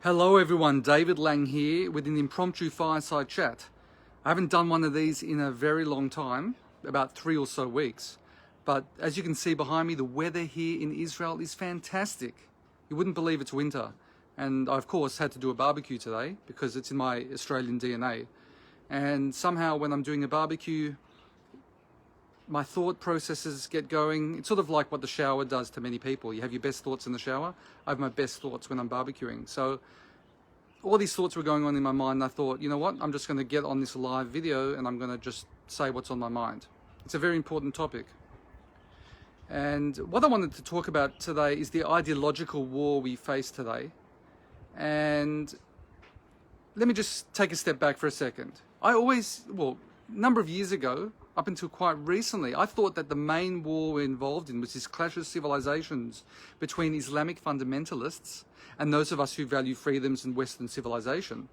Hello everyone, David Lang here with an impromptu fireside chat. I haven't done one of these in a very long time, about 3 or so weeks. But as you can see behind me, the weather here in Israel is fantastic. You wouldn't believe it's winter. And I, of course, had to do a barbecue today because it's in my Australian DNA. And somehow when I'm doing a barbecue, my thought processes get going. It's sort of like what the shower does to many people. You have your best thoughts in the shower. I have my best thoughts when I'm barbecuing. So all these thoughts were going on in my mind, and I thought, you know what, I'm just going to get on this live video and I'm going to just say what's on my mind. It's a very important topic. And what I wanted to talk about today is the ideological war we face today. And let me just take a step back for a second. A number of years ago, up until quite recently, I thought that the main war we're involved in was this clash of civilizations between Islamic fundamentalists and those of us who value freedoms and Western civilization.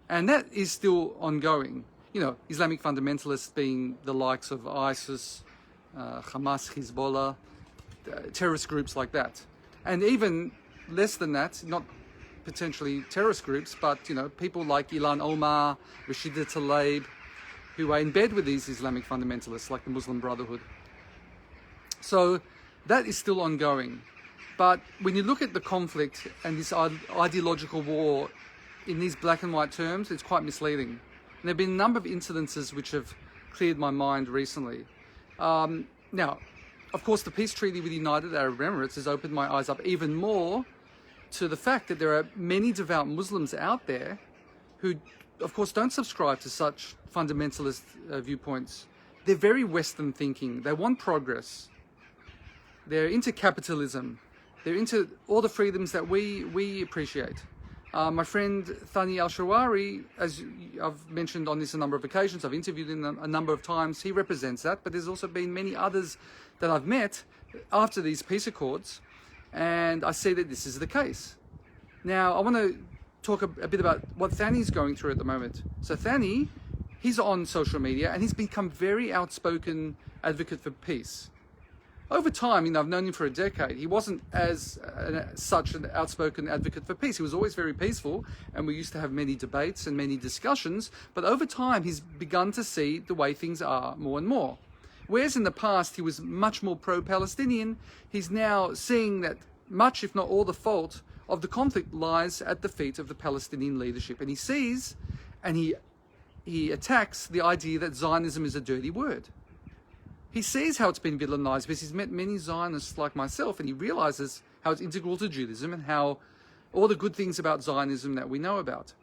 And that is still ongoing. You know, Islamic fundamentalists being the likes of ISIS, Hamas, Hezbollah, terrorist groups like that. And even less than that, not potentially terrorist groups, but, you know, people like Ilan Omar, Rashida Tlaib, who are in bed with these Islamic fundamentalists like the Muslim Brotherhood. So that is still ongoing. But when you look at the conflict and this ideological war in these black and white terms, it's quite misleading. And there have been a number of incidences which have cleared my mind recently. Now, of course, the peace treaty with the United Arab Emirates has opened my eyes up even more to the fact that there are many devout Muslims out there who, of course, don't subscribe to such fundamentalist viewpoints. They're very Western thinking. They want progress. They're into capitalism. They're into all the freedoms that we appreciate. My friend Thani Al-Shawari, as I've mentioned on this a number of occasions, I've interviewed him a number of times, he represents that, but there's also been many others that I've met after these peace accords, and I see that this is the case. Now, I want to talk a bit about what Thani's going through at the moment. So Thani, he's on social media and he's become very outspoken advocate for peace. Over time, you know, I've known him for a decade. He wasn't such an outspoken advocate for peace. He was always very peaceful, and we used to have many debates and many discussions. But over time, he's begun to see the way things are more and more. Whereas in the past, he was much more pro-Palestinian, he's now seeing that much, if not all, the fault of the conflict lies at the feet of the Palestinian leadership. And he sees and he attacks the idea that Zionism is a dirty word. He sees how it's been villainized because he's met many Zionists like myself, and he realizes how it's integral to Judaism and how all the good things about Zionism that we know about.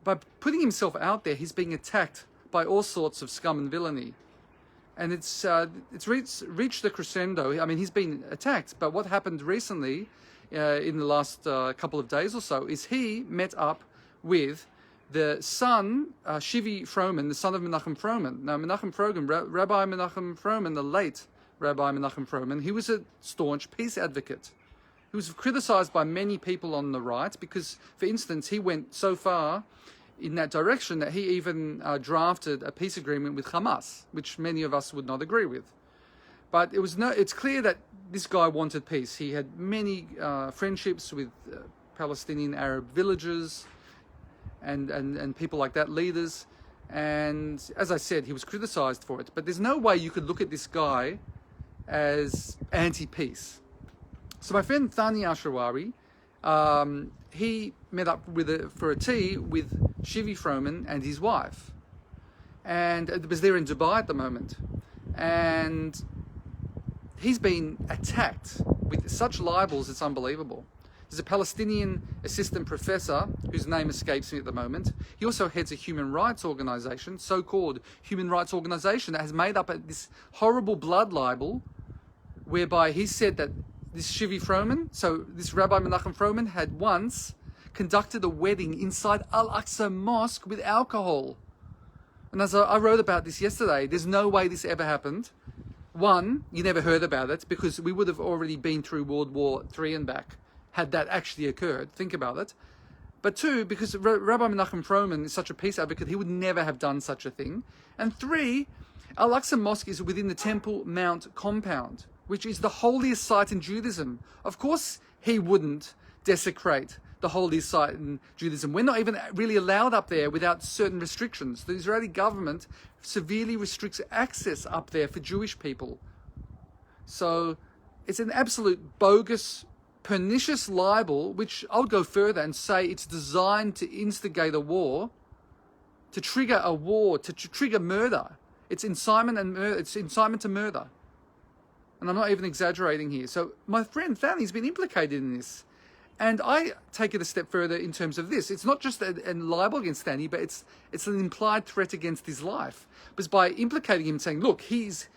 By putting himself out there, he's being attacked by all sorts of scum and villainy. And it's reached a crescendo. I mean, he's been attacked, but what happened recently, in the last couple of days or so, is he met up with the son, Shivi Froman, the son of Menachem Froman. Now, Menachem Froman, Rabbi Menachem Froman, the late Rabbi Menachem Froman, he was a staunch peace advocate. He was criticized by many people on the right because, for instance, he went so far in that direction that he even drafted a peace agreement with Hamas, which many of us would not agree with. But it's clear that this guy wanted peace. He had many friendships with Palestinian Arab villagers and people like that, leaders. And as I said, he was criticized for it. But there's no way you could look at this guy as anti-peace. So my friend Thani Al-Shawari, he met up for a tea with Shivi Froman and his wife. And it was there in Dubai at the moment. And he's been attacked with such libels, it's unbelievable. There's a Palestinian assistant professor whose name escapes me at the moment. He also heads a human rights organization, so-called human rights organization, that has made up this horrible blood libel whereby he said that this Shivi Froman, so this Rabbi Menachem Froman, had once conducted a wedding inside Al-Aqsa Mosque with alcohol. And as I wrote about this yesterday, there's no way this ever happened. One, you never heard about it because we would have already been through World War III and back had that actually occurred. Think about it. But two, because Rabbi Menachem Froman is such a peace advocate, he would never have done such a thing. And three, Al-Aqsa Mosque is within the Temple Mount compound, which is the holiest site in Judaism. Of course, he wouldn't desecrate the holy site in Judaism. We're not even really allowed up there without certain restrictions. The Israeli government severely restricts access up there for Jewish people. So it's an absolute bogus, pernicious libel, which I would go further and say it's designed to instigate a war, to trigger a war, to trigger murder. It's incitement and murder. It's incitement to murder. And I'm not even exaggerating here. So my friend Fanny's been implicated in this. And I take it a step further in terms of this. It's not just a libel against Danny, but it's an implied threat against his life. Because by implicating him, saying, look, he's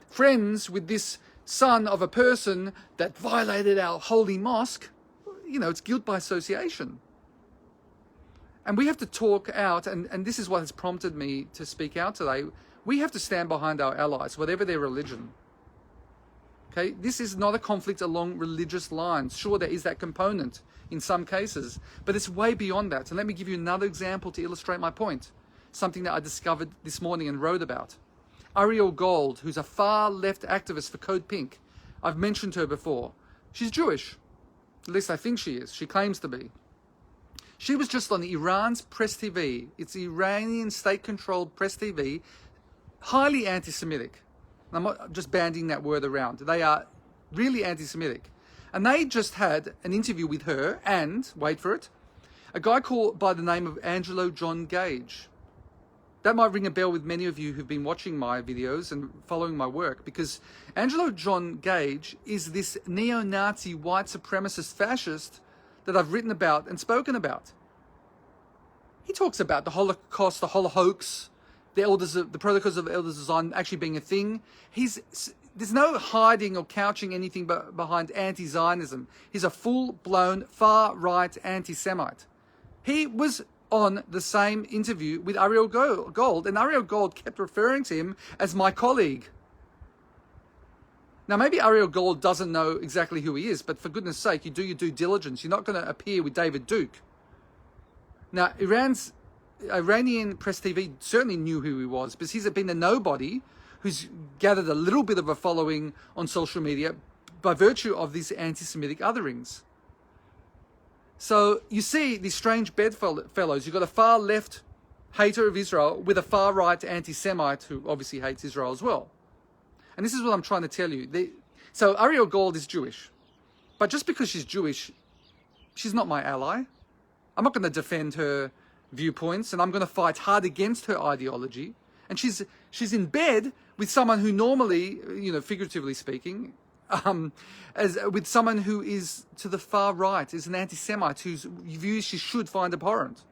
friends with this son of a person that violated our holy mosque, it's guilt by association. And we have to talk out, and this is what has prompted me to speak out today. We have to stand behind our allies, whatever their religion. Okay, this is not a conflict along religious lines. Sure, there is that component in some cases, but it's way beyond that. And let me give you another example to illustrate my point. Something that I discovered this morning and wrote about. Ariel Gold, who's a far left activist for Code Pink. I've mentioned her before. She's Jewish. At least I think she is. She claims to be. She was just on Iran's press TV. It's Iranian state-controlled press TV, highly anti-Semitic. I'm not just banding that word around. They are really anti-Semitic. And they just had an interview with her and, wait for it, a guy called by the name of Angelo John Gage. That might ring a bell with many of you who've been watching my videos and following my work, because Angelo John Gage is this neo-Nazi white supremacist fascist that I've written about and spoken about. He talks about the Holocaust, the Holocaust, the protocols of the Elders of Zion actually being a thing. There's no hiding or couching anything behind anti-Zionism. He's a full-blown far-right anti-Semite. He was on the same interview with Ariel Gold, and Ariel Gold kept referring to him as my colleague. Now, maybe Ariel Gold doesn't know exactly who he is, but for goodness sake, you do your due diligence. You're not going to appear with David Duke. Now, Iranian press TV certainly knew who he was, because he's been a nobody who's gathered a little bit of a following on social media by virtue of these anti-Semitic otherings. So you see these strange bedfellows. You've got a far left hater of Israel with a far right anti-Semite who obviously hates Israel as well. And this is what I'm trying to tell you. So Ariel Gold is Jewish, but just because she's Jewish, she's not my ally. I'm not going to defend her viewpoints, and I'm going to fight hard against her ideology. And she's in bed with someone who normally, figuratively speaking, with someone who is to the far right, is an anti-Semite whose views she should find abhorrent.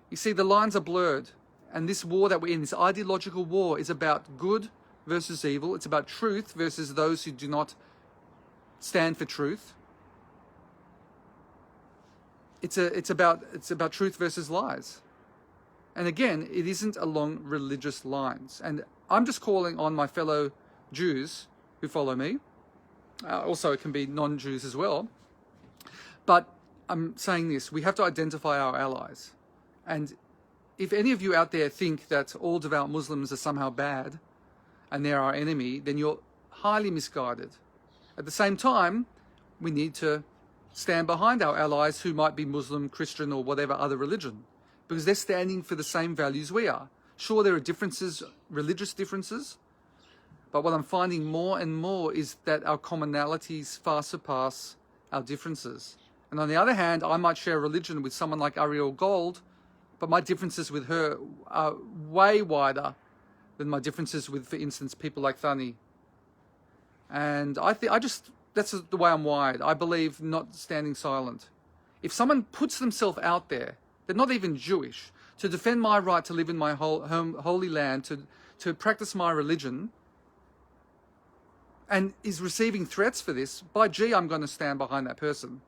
You see, the lines are blurred, and this war that we're in, this ideological war, is about good versus evil. It's about truth versus those who do not stand for truth. It's about truth versus lies. And again, it isn't along religious lines. And I'm just calling on my fellow Jews who follow me. Also, it can be non-Jews as well. But I'm saying this, we have to identify our allies. And if any of you out there think that all devout Muslims are somehow bad and they're our enemy, then you're highly misguided. At the same time, we need to stand behind our allies who might be Muslim, Christian, or whatever other religion, because they're standing for the same values we are. Sure, there are differences, religious differences, but what I'm finding more and more is that our commonalities far surpass our differences. And on the other hand, I might share religion with someone like Ariel Gold, but my differences with her are way wider than my differences with, for instance, people like Thani. And that's the way I'm wired. I believe not standing silent. If someone puts themselves out there, they're not even Jewish, to defend my right to live in my holy land, to practice my religion, and is receiving threats for this, by gee, I'm going to stand behind that person.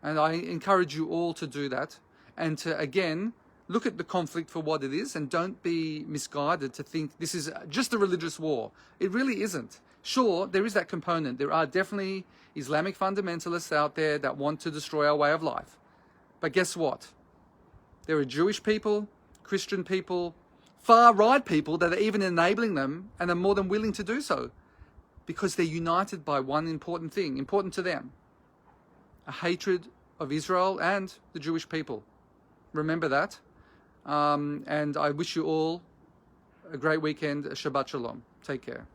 And I encourage you all to do that, and to, again, look at the conflict for what it is, and don't be misguided to think this is just a religious war. It really isn't. Sure, there is that component. There are definitely Islamic fundamentalists out there that want to destroy our way of life. But guess what? There are Jewish people, Christian people, far-right people that are even enabling them and are more than willing to do so, because they're united by one important thing, important to them. a hatred of Israel and the Jewish people. Remember that. And I wish you all a great weekend. Shabbat Shalom. Take care.